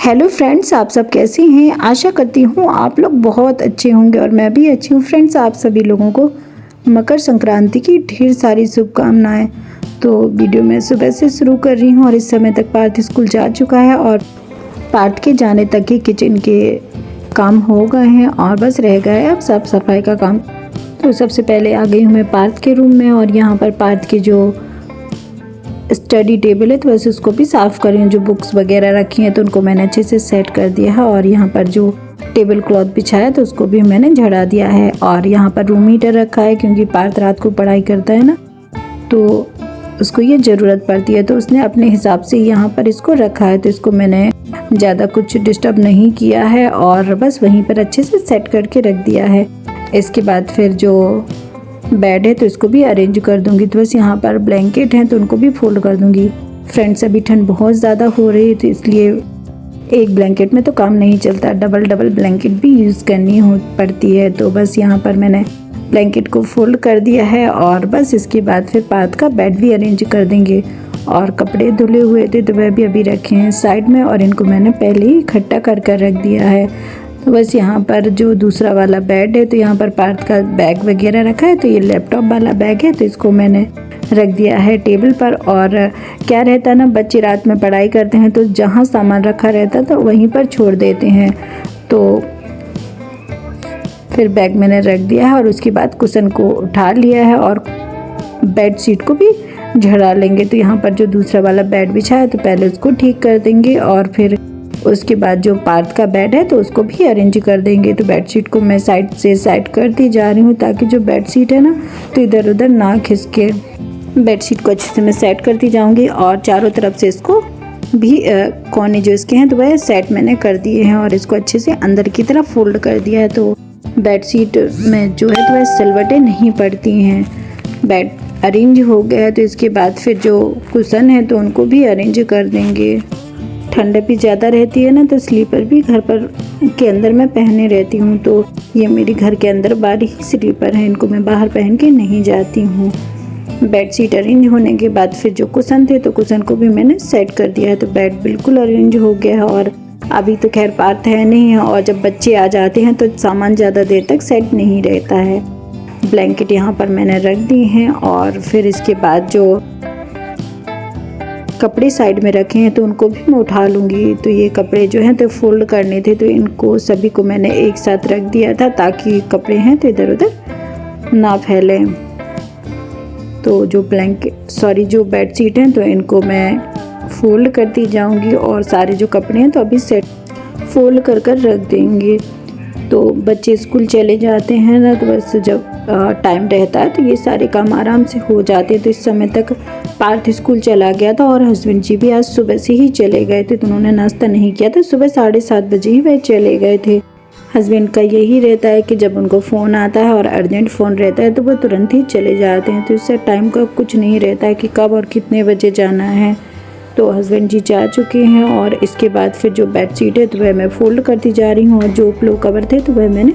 Hello friends, आप सब कैसे हैं। आशा करती हूँ आप लोग बहुत अच्छे होंगे और मैं भी अच्छी हूँ। फ्रेंड्स, आप सभी लोगों को मकर संक्रांति की ढेर सारी शुभकामनाएं। तो वीडियो मैं सुबह से शुरू कर रही हूँ और इस समय तक पार्थ स्कूल जा चुका है और पार्थ के जाने तक ही किचन के काम हो गए हैं और बस रह गया है अब साफ सफाई का काम। तो सबसे पहले आ गई हूँ मैं पार्थ के रूम में और यहाँ पर पार्थ की जो स्टडी टेबल है तो वैसे उसको भी साफ़ कर रही हूँ। जो बुक्स वगैरह रखी हैं तो उनको मैंने अच्छे से सेट कर दिया है और यहाँ पर जो टेबल क्लॉथ बिछाया तो उसको भी मैंने झड़ा दिया है। और यहाँ पर रूम हीटर रखा है क्योंकि पार्थ रात को पढ़ाई करता है ना, तो उसको ये ज़रूरत पड़ती है, तो उसने अपने हिसाब से यहाँ पर इसको रखा है। तो इसको मैंने ज़्यादा कुछ डिस्टर्ब नहीं किया है और बस वहीं पर अच्छे से सेट करके रख दिया है। इसके बाद फिर जो बेड है तो इसको भी अरेंज कर दूंगी। तो बस यहाँ पर ब्लैंकेट हैं तो उनको भी फोल्ड कर दूंगी। फ्रेंड्स, अभी ठंड बहुत ज़्यादा हो रही है तो इसलिए एक ब्लैंकेट में तो काम नहीं चलता, डबल ब्लैंकेट भी यूज़ करनी पड़ती है। तो बस यहाँ पर मैंने ब्लैंकेट को फोल्ड कर दिया है और बस इसके बाद फिर पार्थ का बेड भी अरेंज कर देंगे। और कपड़े धुले हुए थे तो वह भी अभी रखे हैं साइड में और इनको मैंने पहले ही इकट्ठा कर रख दिया है। तो बस यहाँ पर जो दूसरा वाला बेड है तो यहाँ पर पार्थ का बैग वगैरह रखा है। तो ये लैपटॉप वाला बैग है तो इसको मैंने रख दिया है टेबल पर। और क्या रहता है ना, बच्चे रात में पढ़ाई करते हैं तो जहाँ सामान रखा रहता है तो वहीं पर छोड़ देते हैं। तो फिर बैग मैंने रख दिया है और उसके बाद कुशन को उठा लिया है और बेड शीट को भी झड़ा लेंगे। तो यहाँ पर जो दूसरा वाला बेड बिछा है तो पहले उसको ठीक कर देंगे और फिर उसके बाद जो पार्थ का बेड है तो उसको भी अरेंज कर देंगे। तो बेडशीट को मैं साइड से साइड करती जा रही हूँ ताकि जो बेडशीट है ना तो इधर उधर ना खिसके। बेडशीट को अच्छे से मैं सेट करती जाऊँगी और चारों तरफ से इसको भी कोने जो इसके हैं तो वह सेट मैंने कर दिए हैं और इसको अच्छे से अंदर की तरफ फोल्ड कर दिया है। तो बेडशीट में जो है तो वह सिलवटें नहीं पड़ती हैं। बेड अरेंज हो गया है तो इसके बाद फिर जो कुशन है तो उनको भी अरेंज कर देंगे। ठंड भी ज़्यादा रहती है ना तो स्लीपर भी घर पर के अंदर मैं पहने रहती हूँ। तो ये मेरे घर के अंदर बाहर ही स्लीपर है, इनको मैं बाहर पहन के नहीं जाती हूँ। बेडशीट अरेंज होने के बाद फिर जो कुशन थे तो कुशन को भी मैंने सेट कर दिया है। तो बेड बिल्कुल अरेंज हो गया है और अभी तो खैर पार्थ है नहीं है और जब बच्चे आ जाते हैं तो सामान ज़्यादा देर तक सेट नहीं रहता है। ब्लैंकेट यहाँ पर मैंने रख दी हैं और फिर इसके बाद जो कपड़े साइड में रखे हैं तो उनको भी मैं उठा लूँगी। तो ये कपड़े जो हैं तो फोल्ड करने थे तो इनको सभी को मैंने एक साथ रख दिया था ताकि कपड़े हैं तो इधर उधर ना फैलें। तो जो जो बेडशीट हैं तो इनको मैं फोल्ड करती जाऊँगी और सारे जो कपड़े हैं तो अभी सेट फोल्ड कर रख देंगे। तो बच्चे स्कूल चले जाते हैं ना तो बस जब टाइम रहता है तो ये सारे काम आराम से हो जाते हैं। तो इस समय तक पार्थ स्कूल चला गया था और हस्बैंड जी भी आज सुबह से ही चले गए थे तो उन्होंने नाश्ता नहीं किया था। सुबह 7:30 बजे ही वह चले गए थे। हस्बैंड का यही रहता है कि जब उनको फ़ोन आता है और अर्जेंट फ़ोन रहता है तो वो तुरंत ही चले जाते हैं। तो इससे टाइम का कुछ नहीं रहता है कि कब और कितने बजे जाना है। तो हस्बैंड जी जा चुके हैं और इसके बाद फिर जो बेडशीट है तो वह मैं फोल्ड करती जा रही हूँ और जो पिलो कवर थे तो वह मैंने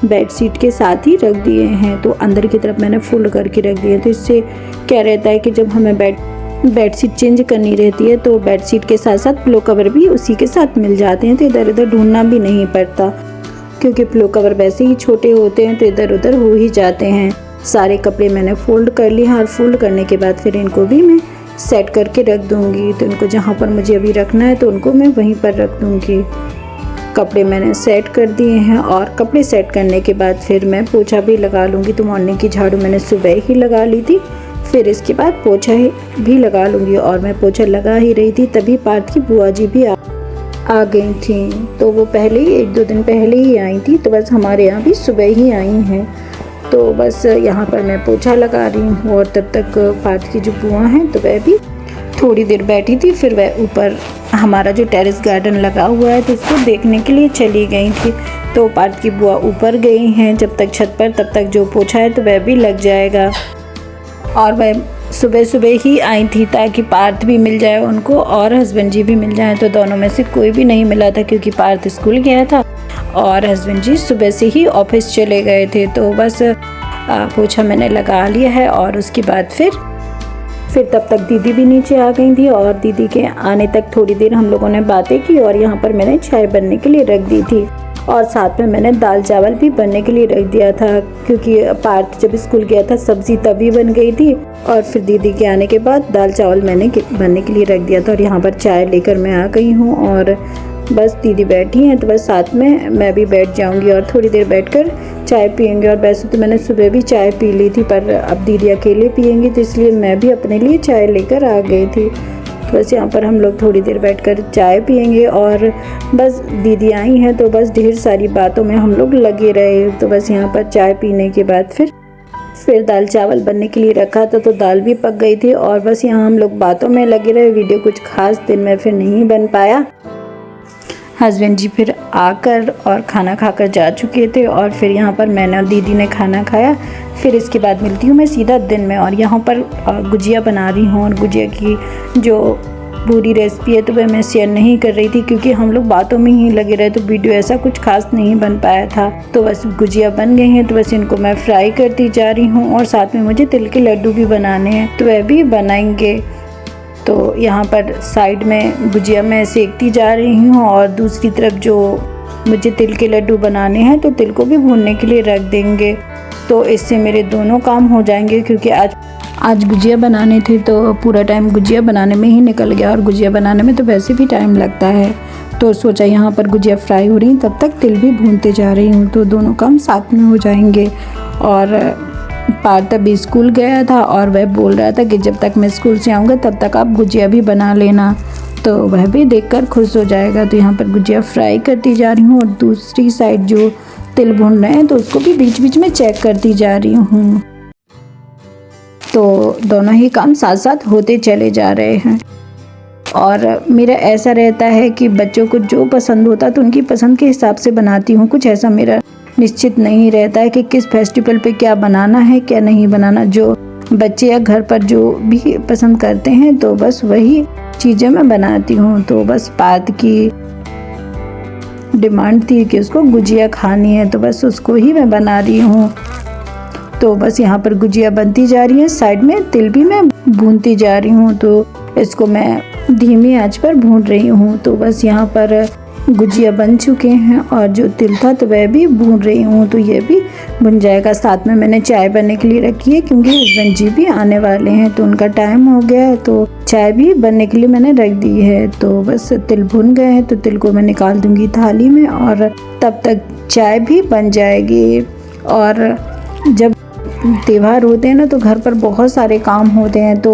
बेडशीट के साथ ही रख दिए हैं। तो अंदर की तरफ मैंने फोल्ड करके रख दिए। तो इससे क्या रहता है कि जब हमें बेडशीट चेंज करनी रहती है तो बेडशीट के साथ साथ पिलो कवर भी उसी के साथ मिल जाते हैं। तो इधर उधर ढूंढना भी नहीं पड़ता क्योंकि पिलो कवर वैसे ही छोटे होते हैं तो इधर उधर हो ही जाते हैं। सारे कपड़े मैंने फोल्ड कर लिए हैं और फोल्ड करने के बाद फिर इनको भी मैं सेट करके रख दूंगी। तो इनको जहाँ पर मुझे अभी रखना है तो उनको मैं वहीं पर रख दूंगी। कपड़े मैंने सेट कर दिए हैं और कपड़े सेट करने के बाद फिर मैं पोछा भी लगा लूँगी। तो मॉर्निंग की झाड़ू मैंने सुबह ही लगा ली थी, फिर इसके बाद पोछा भी लगा लूँगी। और मैं पोछा लगा ही रही थी तभी पार्थ की बुआ जी भी आ गई थी। तो वो पहले ही 1-2 दिन पहले ही आई थी। तो बस हमारे यहाँ भी सुबह ही आई हैं। तो बस यहाँ पर मैं पोछा लगा रही हूँ और तब तक पार्थ की जो बुआ हैं तो वह भी थोड़ी देर बैठी थी। फिर वह ऊपर हमारा जो टेरेस गार्डन लगा हुआ है तो इसको देखने के लिए चली गई थी। तो पार्थ की बुआ ऊपर गई हैं जब तक छत पर, तब तक जो पोछा है तो वह भी लग जाएगा। और वह सुबह सुबह ही आई थी ताकि पार्थ भी मिल जाए उनको और हस्बैंड जी भी मिल जाए। तो दोनों में से कोई भी नहीं मिला था क्योंकि पार्थ स्कूल गया था और हस्बैंड जी सुबह से ही ऑफिस चले गए थे। तो बस पोछा मैंने लगा लिया है और उसके बाद फिर फिर तब तक दीदी भी नीचे आ गई थी और दीदी के आने तक थोड़ी देर हम लोगों ने बातें की और यहाँ पर मैंने चाय बनने के लिए रख दी थी और साथ में मैंने दाल चावल भी बनने के लिए रख दिया था, क्योंकि पार्थ जब स्कूल गया था सब्जी तभी बन गई थी और फिर दीदी के आने के बाद दाल चावल मैंने बनने के लिए रख दिया था। और यहाँ पर चाय लेकर मैं आ गई हूँ और बस दीदी बैठी हैं तो बस साथ में मैं भी बैठ जाऊंगी और थोड़ी देर बैठकर चाय पियेंगे। और वैसे तो मैंने सुबह भी चाय पी ली थी, पर अब दीदी अकेले पियेंगी तो इसलिए मैं भी अपने लिए चाय लेकर आ गई थी। तो बस यहाँ पर हम लोग थोड़ी देर बैठकर चाय पियेंगे और बस दीदी आई हैं तो बस ढेर सारी बातों में हम लोग लगे रहे। तो बस यहाँ पर चाय पीने के बाद फिर दाल चावल बनने के लिए रखा था तो दाल भी पक गई थी और बस यहाँ हम लोग बातों में लगे रहे। वीडियो कुछ खास दिन में फिर नहीं बन पाया। हस्बैंड जी फिर आकर और खाना खाकर जा चुके थे और फिर यहाँ पर मैंने और दीदी ने खाना खाया। फिर इसके बाद मिलती हूँ मैं सीधा दिन में और यहाँ पर गुजिया बना रही हूँ और गुजिया की जो पूरी रेसिपी है तो वह मैं शेयर नहीं कर रही थी क्योंकि हम लोग बातों में ही लगे रहे तो वीडियो ऐसा कुछ खास नहीं बन पाया था। तो बस गुजिया बन गई हैं तो बस इनको मैं फ्राई करती जा रही हूँ और साथ में मुझे तिल के लड्डू भी बनाने हैं तो वह भी बनाएंगे। तो यहाँ पर साइड में गुजिया मैं सेकती जा रही हूँ और दूसरी तरफ जो मुझे तिल के लड्डू बनाने हैं तो तिल को भी भूनने के लिए रख देंगे। तो इससे मेरे दोनों काम हो जाएंगे क्योंकि आज गुजिया बनाने थे तो पूरा टाइम गुजिया बनाने में ही निकल गया और गुजिया बनाने में तो वैसे भी टाइम लगता है। तो सोचा यहाँ पर गुजिया फ्राई हो रही तब तक तिल भी भूनते जा रही हूँ तो दोनों काम साथ में हो जाएंगे। और पार्थ अभी स्कूल गया था और वह बोल रहा था कि जब तक मैं स्कूल से आऊँगा तब तक आप गुजिया भी बना लेना, तो वह भी देखकर खुश हो जाएगा। तो यहाँ पर गुजिया फ्राई करती जा रही हूँ और दूसरी साइड जो तिल भून रहे हैं तो उसको भी बीच बीच में चेक करती जा रही हूँ। तो दोनों ही काम साथ साथ होते चले जा रहे हैं। और मेरा ऐसा रहता है कि बच्चों को जो पसंद होता तो उनकी पसंद के हिसाब से बनाती हूँ। कुछ ऐसा मेरा निश्चित नहीं रहता है कि किस फेस्टिवल पे क्या बनाना है क्या नहीं बनाना। जो बच्चे या घर पर जो भी पसंद करते हैं तो बस वही चीज़ें मैं बनाती हूँ। तो बस पार्थ की डिमांड थी कि उसको गुजिया खानी है तो बस उसको ही मैं बना रही हूँ। तो बस यहाँ पर गुजिया बनती जा रही है, साइड में तिल भी मैं भूनती जा रही हूँ। तो इसको मैं धीमी आंच पर भून रही हूँ। तो बस यहाँ पर गुजिया बन चुके हैं और जो तिल था तो वह भी भून रही हूँ तो ये भी बन जाएगा। साथ में मैंने चाय बनने के लिए रखी है क्योंकि हस्बैंड जी भी आने वाले हैं तो उनका टाइम हो गया है तो चाय भी बनने के लिए मैंने रख दी है। तो बस तिल भुन गए हैं तो तिल को मैं निकाल दूंगी थाली में और तब तक चाय भी बन जाएगी। और जब त्योहार होते हैं ना तो घर पर बहुत सारे काम होते हैं तो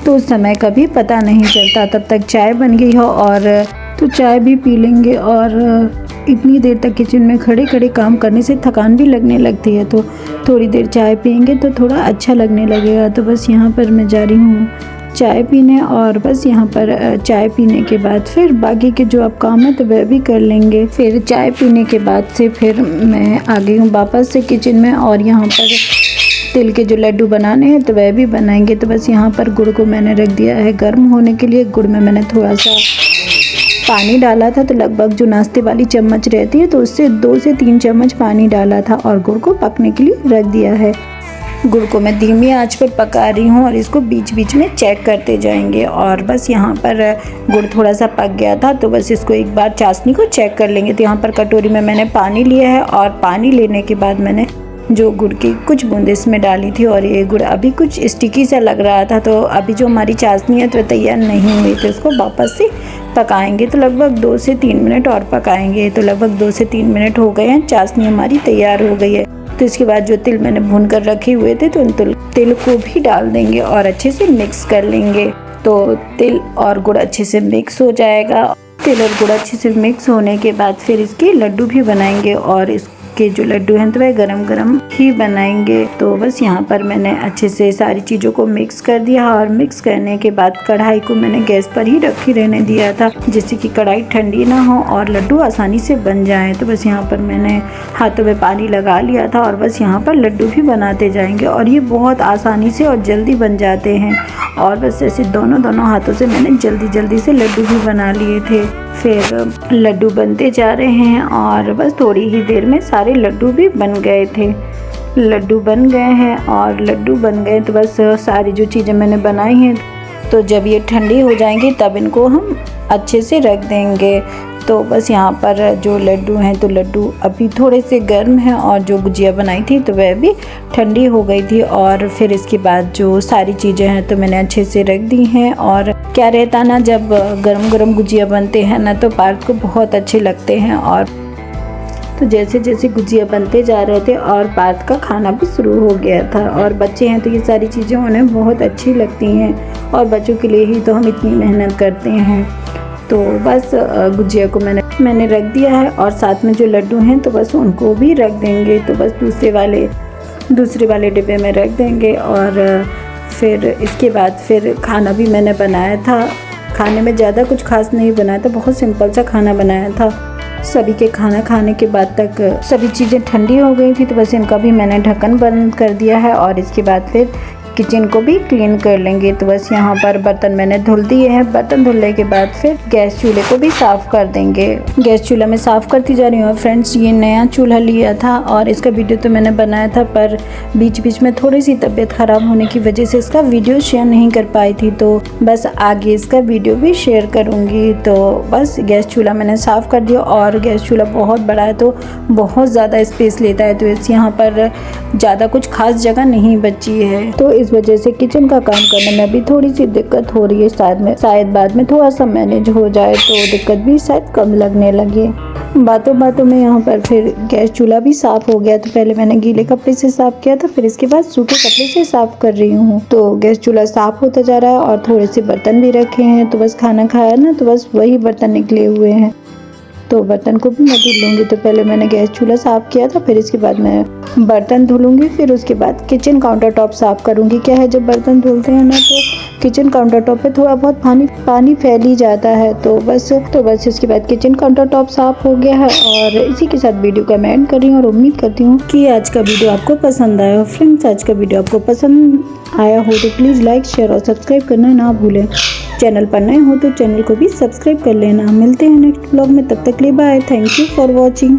उस समय कभी पता नहीं चलता। तब तक चाय बन गई हो और तो चाय भी पी लेंगे। और इतनी देर तक किचन में खड़े खड़े काम करने से थकान भी लगने लगती है तो थोड़ी देर चाय पियेंगे तो थोड़ा अच्छा लगने लगेगा। तो बस यहाँ पर मैं जा रही हूँ चाय पीने और बस यहाँ पर चाय पीने के बाद फिर बाकी के जो अब काम है तो वह भी कर लेंगे। फिर चाय पीने के बाद से फिर मैं आ गई हूँ वापस से किचन में और यहाँ पर तिल के जो लड्डू बनाने हैं तो वह भी बनाएंगे। तो बस यहाँ पर गुड़ को मैंने रख दिया है गर्म होने के लिए। गुड़ में मैंने थोड़ा सा पानी डाला था तो लगभग जो नाश्ते वाली चम्मच रहती है तो उससे 2 से 3 चम्मच पानी डाला था और गुड़ को पकने के लिए रख दिया है। गुड़ को मैं धीमी आंच पर पका रही हूँ और इसको बीच बीच में चेक करते जाएंगे। और बस यहाँ पर गुड़ थोड़ा सा पक गया था तो बस इसको एक बार चाशनी को चेक कर लेंगे। तो यहाँ पर कटोरी में मैंने पानी लिया है और पानी लेने के बाद मैंने जो गुड़ की कुछ बूंदें इसमें डाली थी और ये गुड़ अभी कुछ स्टिकी सा लग रहा था। तो अभी जो हमारी चाशनी है तो तैयार नहीं हुई तो उसको वापस से पकाएंगे। तो लगभग 2 से 3 मिनट और पकाएंगे। तो लगभग 2 से 3 मिनट हो गए हैं, चाशनी हमारी तैयार हो गई है। तो इसके बाद जो तिल मैंने भून कर रखे हुए थे तो उन तिल को भी डाल देंगे और अच्छे से मिक्स कर लेंगे। तो तिल और गुड़ अच्छे से मिक्स हो जाएगा। तिल और गुड़ अच्छे से मिक्स होने के बाद फिर इसके लड्डू भी बनाएंगे और के जो लड्डू हैं तो वह गरम गरम ही बनाएंगे। तो बस यहाँ पर मैंने अच्छे से सारी चीज़ों को मिक्स कर दिया और मिक्स करने के बाद कढ़ाई को मैंने गैस पर ही रखी रहने दिया था जिससे कि कढ़ाई ठंडी ना हो और लड्डू आसानी से बन जाएं। तो बस यहाँ पर मैंने हाथों में पानी लगा लिया था और बस यहाँ पर लड्डू भी बनाते जाएंगे और ये बहुत आसानी से और जल्दी बन जाते हैं। और बस ऐसे दोनों हाथों से मैंने जल्दी से लड्डू भी बना लिए थे। फिर लड्डू बनते जा रहे हैं और बस थोड़ी ही देर में सारे लड्डू भी बन गए थे। लड्डू बन गए हैं। और लड्डू बन गए तो बस सारी जो चीज़ें मैंने बनाई हैं, तो जब ये ठंडी हो जाएंगी तब इनको हम अच्छे से रख देंगे। तो बस यहाँ पर जो लड्डू हैं, तो लड्डू अभी थोड़े से गर्म हैं, और जो गुजिया बनाई थी तो वह भी ठंडी हो गई थी। और फिर इसके बाद जो सारी चीज़ें हैं तो मैंने अच्छे से रख दी हैं। और क्या रहता ना, जब गरम गरम गुजिया बनते हैं ना तो पार्थ को बहुत अच्छे लगते हैं। और तो जैसे जैसे गुजिया बनते जा रहे थे और पार्थ का खाना भी शुरू हो गया था। और बच्चे हैं तो ये सारी चीज़ें उन्हें बहुत अच्छी लगती हैं, और बच्चों के लिए ही तो हम इतनी मेहनत करते हैं। तो बस गुजिया को मैंने रख दिया है, और साथ में जो लड्डू हैं तो बस उनको भी रख देंगे। तो बस दूसरे वाले डिब्बे में रख देंगे। और फिर इसके बाद फिर खाना भी मैंने बनाया था। खाने में ज़्यादा कुछ खास नहीं बनाया था, बहुत सिंपल सा खाना बनाया था। सभी के खाना खाने के बाद तक सभी चीज़ें ठंडी हो गई थी, तो बस इनका भी मैंने ढक्कन बंद कर दिया है। और इसके बाद फिर किचन को भी क्लीन कर लेंगे। तो बस यहाँ पर बर्तन मैंने धुल दिए हैं। बर्तन धुलने के बाद फिर गैस चूल्हे को भी साफ़ कर देंगे। गैस चूल्हा मैं साफ़ करती जा रही हूँ। फ्रेंड्स, ये नया चूल्हा लिया था और इसका वीडियो तो मैंने बनाया था, पर बीच बीच में थोड़ी सी तबीयत ख़राब होने की वजह से इसका वीडियो शेयर नहीं कर पाई थी। तो बस आगे इसका वीडियो भी शेयर करूँगी। तो बस गैस चूल्हा मैंने साफ़ कर दिया। और गैस चूल्हा बहुत बड़ा है तो बहुत ज़्यादा स्पेस लेता है, तो इस यहाँ पर ज़्यादा कुछ खास जगह नहीं बची है। तो इस वजह से किचन का काम करने में भी थोड़ी सी दिक्कत हो रही है। शायद बाद में थोड़ा सा मैनेज हो जाए तो दिक्कत भी शायद कम लगने लगे। बातों बातों में यहाँ पर फिर गैस चूल्हा भी साफ़ हो गया। तो पहले मैंने गीले कपड़े से साफ़ किया था, फिर इसके बाद सूखे कपड़े से साफ़ कर रही हूँ। तो गैस चूल्हा साफ़ होता जा रहा है और थोड़े से बर्तन भी रखे हैं। तो बस खाना खाया ना, तो बस वही बर्तन निकले हुए हैं, तो बर्तन को भी मैं धुल लूँगी। तो पहले मैंने गैस चूल्हा साफ़ किया था, फिर इसके बाद मैं बर्तन धुलूँगी। फिर उसके बाद किचन काउंटर टॉप साफ़ करूँगी। क्या है, जब बर्तन धुलते हैं ना तो किचन काउंटर टॉप पे थोड़ा बहुत पानी फैल ही जाता है। तो बस इसके बाद किचन काउंटर टॉप साफ़ हो गया है। और इसी के साथ वीडियो का मैं एंड कर रही हूँ, और उम्मीद करती हूँ कि आज का वीडियो आपको पसंद आया हो। फ्रेंड्स, आज का वीडियो आपको पसंद आया हो तो प्लीज़ लाइक, शेयर और सब्सक्राइब करना ना भूलें। चैनल पर नए हो तो चैनल को भी सब्सक्राइब कर लेना। मिलते हैं नेक्स्ट ब्लॉग में, तब तक के लिए bye. Thank you for watching.